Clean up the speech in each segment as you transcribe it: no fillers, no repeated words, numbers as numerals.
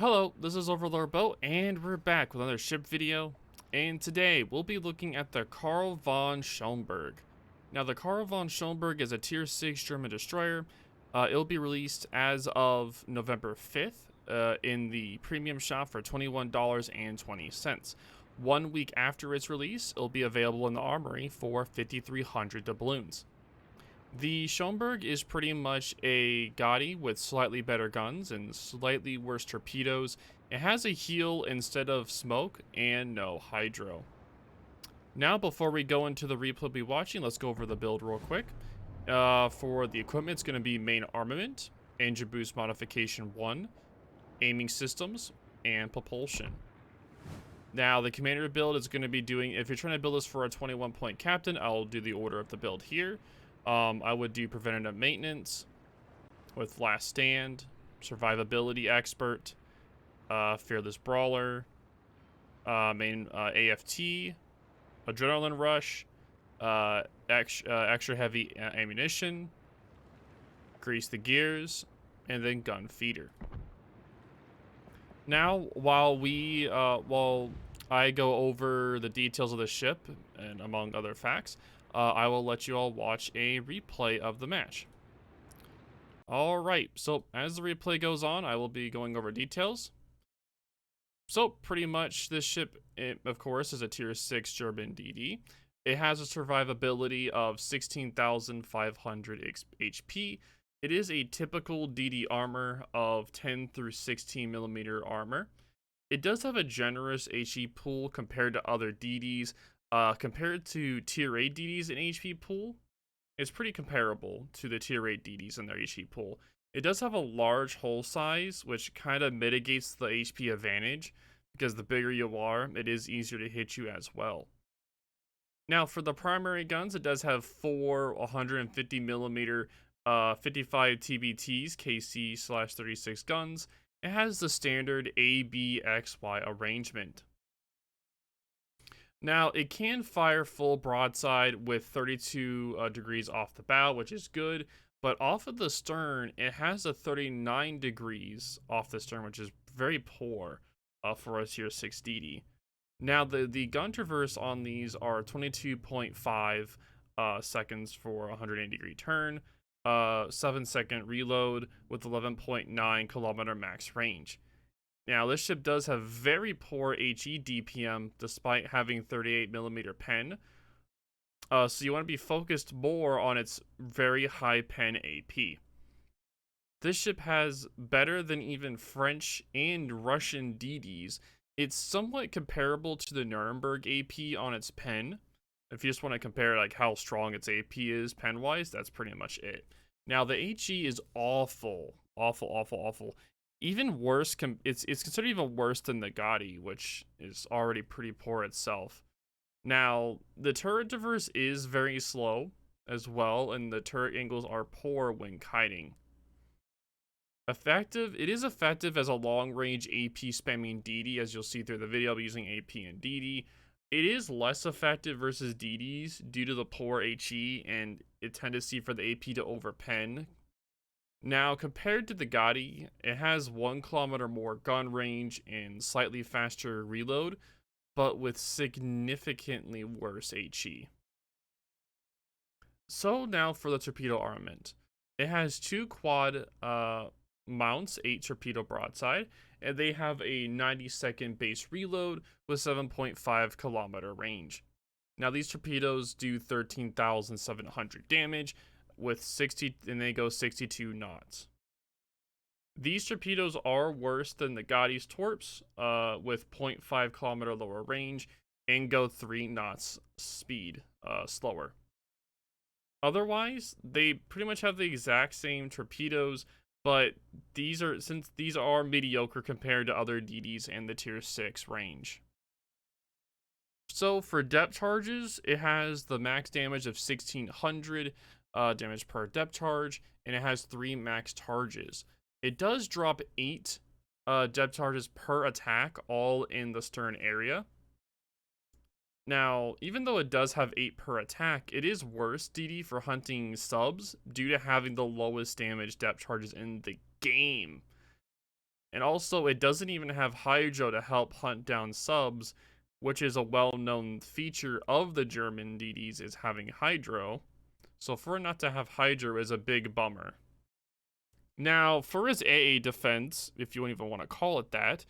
Hello, this is OverlordBou, and we're back with another ship video. And today, we'll be looking at the Karl von Schönberg. Now, the Karl von Schönberg is a Tier 6 German destroyer. It'll be released as of November 5th in the premium shop for $21.20. 1 week after its release, it'll be available in the armory for 5,300 doubloons. The Schonberg is pretty much a Gotti with slightly better guns and slightly worse torpedoes. It has a heel instead of smoke and no hydro. Now, before we go into the replay we'll be watching, let's go over the build real quick. For the equipment, it's going to be main armament, engine boost modification 1, aiming systems, and propulsion. Now, the commander build is going to be doing, if you're trying to build this for a 21-point captain, I'll do the order of the build here. I would do preventative maintenance with last stand, survivability expert, fearless brawler, main AFT, adrenaline rush, extra heavy ammunition, grease the gears, and then gun feeder. Now, while I go over the details of the ship and among other facts, I will let you all watch a replay of the match. Alright, so as the replay goes on, I will be going over details. So, pretty much, this ship, of course, is a Tier 6 German DD. It has a survivability of 16,500 HP. It is a typical DD armor of 10 through 16 millimeter armor. It does have a generous HE pool compared to other DDs. Compared to Tier 8 DDs in HP pool, it's pretty comparable to the Tier 8 DDs in their HP pool. It does have a large hull size, which kind of mitigates the HP advantage, because the bigger you are, it is easier to hit you as well. Now, for the primary guns, it does have 4 150 millimeter 55 TBTs KC/36 guns. It has the standard ABXY arrangement. Now, it can fire full broadside with 32 degrees off the bow, which is good, but off of the stern, it has a 39 degrees off the stern, which is very poor for a Tier 6 DD. Now, the gun traverse on these are 22.5 seconds for a 180 degree turn, 7-second reload with 11.9 kilometer max range. Now, this ship does have very poor HE DPM despite having 38 millimeter pen. So you want to be focused more on its very high pen AP. This ship has better than even French and Russian DDs. It's somewhat comparable to the Nuremberg AP on its pen. If you just want to compare like how strong its AP is pen-wise, that's pretty much it. Now, the HE is awful. Even worse, it's considered even worse than the Gotti, which is already pretty poor itself. Now, the turret traverse is very slow as well, and the turret angles are poor when kiting. It is effective as a long-range AP spamming DD, as you'll see through the video. I'll be using AP and DD. It is less effective versus DDs due to the poor HE and a tendency for the AP to overpen. Now, compared to the Gotti, it has 1 kilometer more gun range and slightly faster reload, but with significantly worse HE. So now for the torpedo armament. It has 2 quad mounts, 8 torpedo broadside, and they have a 90-second base reload with 7.5 kilometer range. Now, these torpedoes do 13,700 damage, with 60, and they go 62 knots. These torpedoes are worse than the Gotti's torps, with 0.5 kilometer lower range and go 3 knots speed slower. Otherwise, they pretty much have the exact same torpedoes, but these are mediocre compared to other DDs in the Tier 6 range. So for depth charges, it has the max damage of 1600 damage per depth charge, and it has 3 max charges. It does drop 8 depth charges per attack, all in the stern area. Now, even though it does have 8 per attack, it is worse DD for hunting subs due to having the lowest damage depth charges in the game. And also, it doesn't even have hydro to help hunt down subs, which is a well-known feature of the German DDs is having hydro. So for it not to have hydro is a big bummer. Now, for his AA defense, if you even want to call it that,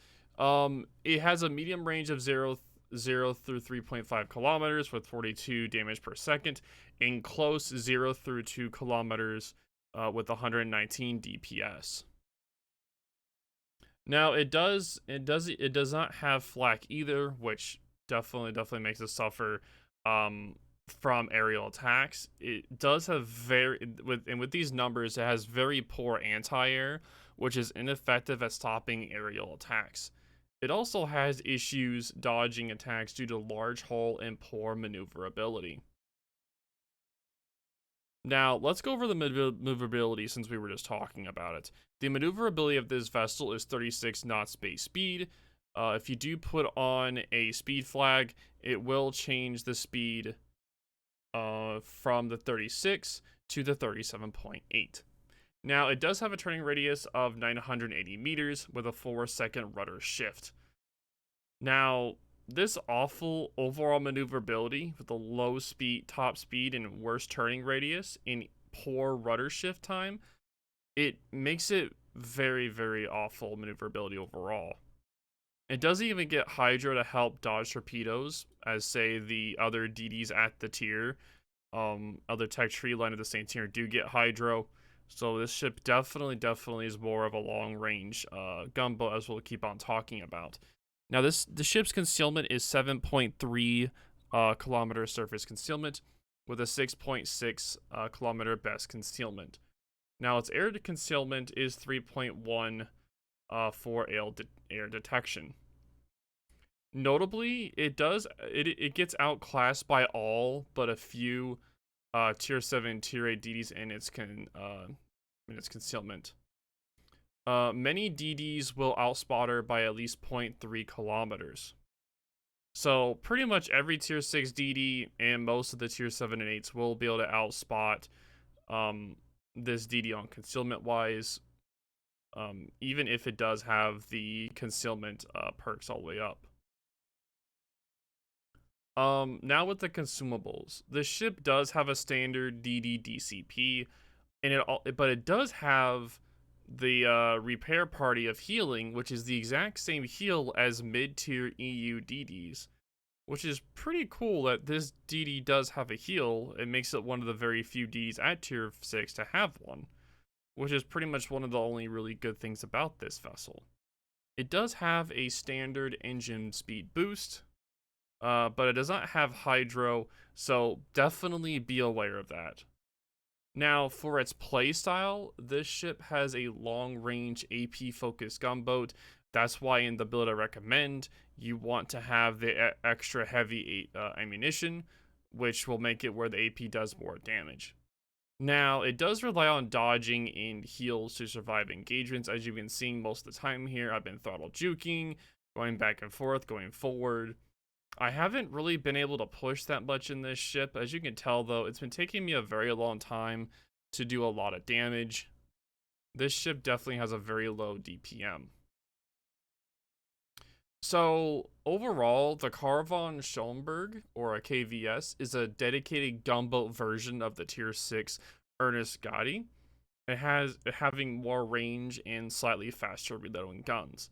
it has a medium range of 0 through 3.5 kilometers with 42 damage per second, and close 0 through 2 kilometers with 119 DPS. Now it does not have flak either, which definitely makes it suffer from aerial attacks. It does have with these numbers, it has very poor anti-air, which is ineffective at stopping aerial attacks. It also has issues dodging attacks due to large hull and poor maneuverability. Now, let's go over the maneuverability since we were just talking about it. The maneuverability of this vessel is 36 knots base speed. If you do put on a speed flag, it will change the speed from the 36 to the 37.8. Now, it does have a turning radius of 980 meters with a 4-second rudder shift. Now, this awful overall maneuverability with a low speed, top speed, and worse turning radius in poor rudder shift time, it makes it very awful maneuverability overall. It doesn't even get hydro to help dodge torpedoes, as say the other DDs at the tier. Other tech tree line of the same tier do get hydro. So this ship definitely is more of a long range gunboat, as we'll keep on talking about. Now the ship's concealment is 7.3 kilometer surface concealment with a 6.6 kilometer best concealment. Now its air concealment is 3.1 for air detection. Notably, it gets outclassed by all but a few tier 7, tier 8 DDs in its concealment. Many DDs will outspot her by at least 0.3 kilometers. So pretty much every tier 6 DD and most of the tier 7 and 8s will be able to outspot this DD on concealment wise, even if it does have the concealment perks all the way up. Now with the consumables, the ship does have a standard DD DCP, but it does have the repair party of healing, which is the exact same heal as mid-tier EU DDs, which is pretty cool that this DD does have a heal. It makes it one of the very few DDs at tier 6 to have one, which is pretty much one of the only really good things about this vessel. It does have a standard engine speed boost, but it does not have hydro, so definitely be aware of that. Now, for its playstyle, this ship has a long-range AP-focused gunboat. That's why in the build I recommend, you want to have the extra heavy ammunition, which will make it where the AP does more damage. Now, it does rely on dodging and heals to survive engagements. As you've been seeing most of the time here, I've been throttle juking, going back and forth, going forward. I haven't really been able to push that much in this ship. As you can tell, though, it's been taking me a very long time to do a lot of damage. This ship definitely has a very low DPM. So, overall, the Karl von Schönberg, or a KVS, is a dedicated gunboat version of the Tier 6 Ernest Gotti. It has having more range and slightly faster reloading guns.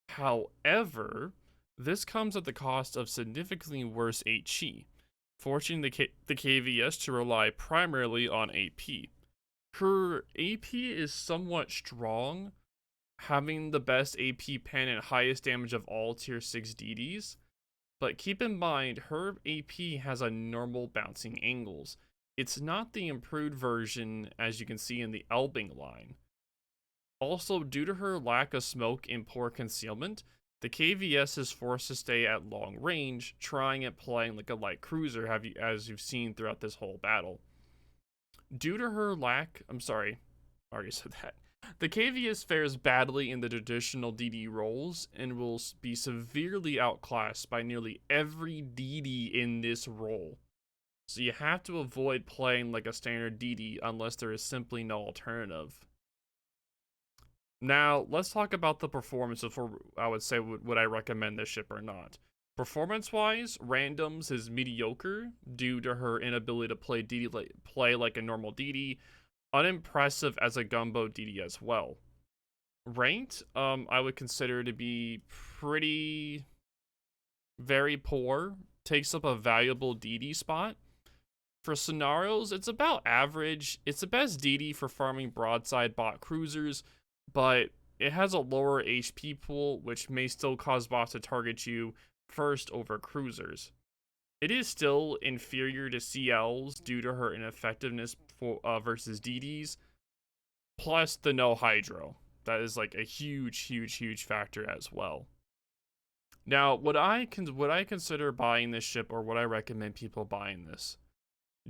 However, this comes at the cost of significantly worse HE, forcing the KVS to rely primarily on AP. Her AP is somewhat strong, having the best AP pen and highest damage of all tier 6 DDs, but keep in mind her AP has a normal bouncing angles. It's not the improved version as you can see in the Elbing line. Also, due to her lack of smoke and poor concealment, the KVS is forced to stay at long range, trying at playing like a light cruiser, as you've seen throughout this whole battle. Due to her lack, I already said that. The KVS fares badly in the traditional DD roles and will be severely outclassed by nearly every DD in this role. So you have to avoid playing like a standard DD unless there is simply no alternative. Now, let's talk about the performance before I would say would I recommend this ship or not. Performance-wise, Randoms is mediocre due to her inability to play like a normal DD. Unimpressive as a gunboat DD as well. Ranked, I would consider to be pretty very poor. Takes up a valuable DD spot. For scenarios, it's about average. It's the best DD for farming broadside bot cruisers, but it has a lower HP pool, which may still cause bots to target you first over cruisers. It is still inferior to CLs due to her ineffectiveness versus DDs, plus the no hydro. That is like a huge factor as well. Now, would I consider buying this ship, or would I recommend people buying this?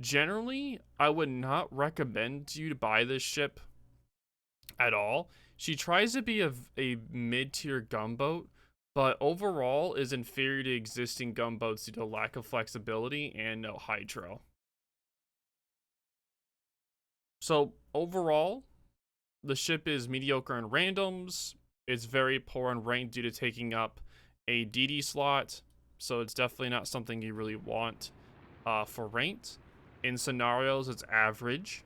Generally, I would not recommend you to buy this ship at all. She tries to be a mid-tier gunboat, but overall is inferior to existing gunboats due to lack of flexibility and no hydro. So overall, the ship is mediocre in randoms. It's very poor in rank due to taking up a DD slot, so it's definitely not something you really want for ranked. In scenarios, it's average.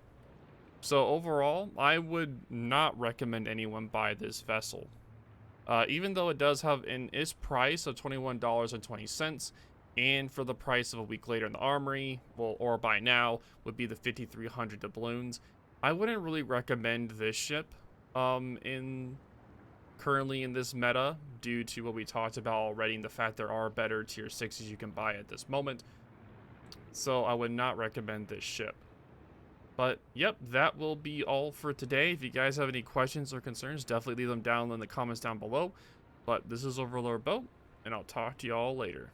So overall, I would not recommend anyone buy this vessel. Even though it does have its price of $21.20, and for the price of a week later in the armory, well, or by now, would be the 5,300 doubloons. I wouldn't really recommend this ship currently in this meta due to what we talked about already, and the fact there are better tier 6s you can buy at this moment. So I would not recommend this ship. But yep, that will be all for today. If you guys have any questions or concerns, definitely leave them down in the comments down below. But this is OverlordBou, and I'll talk to y'all later.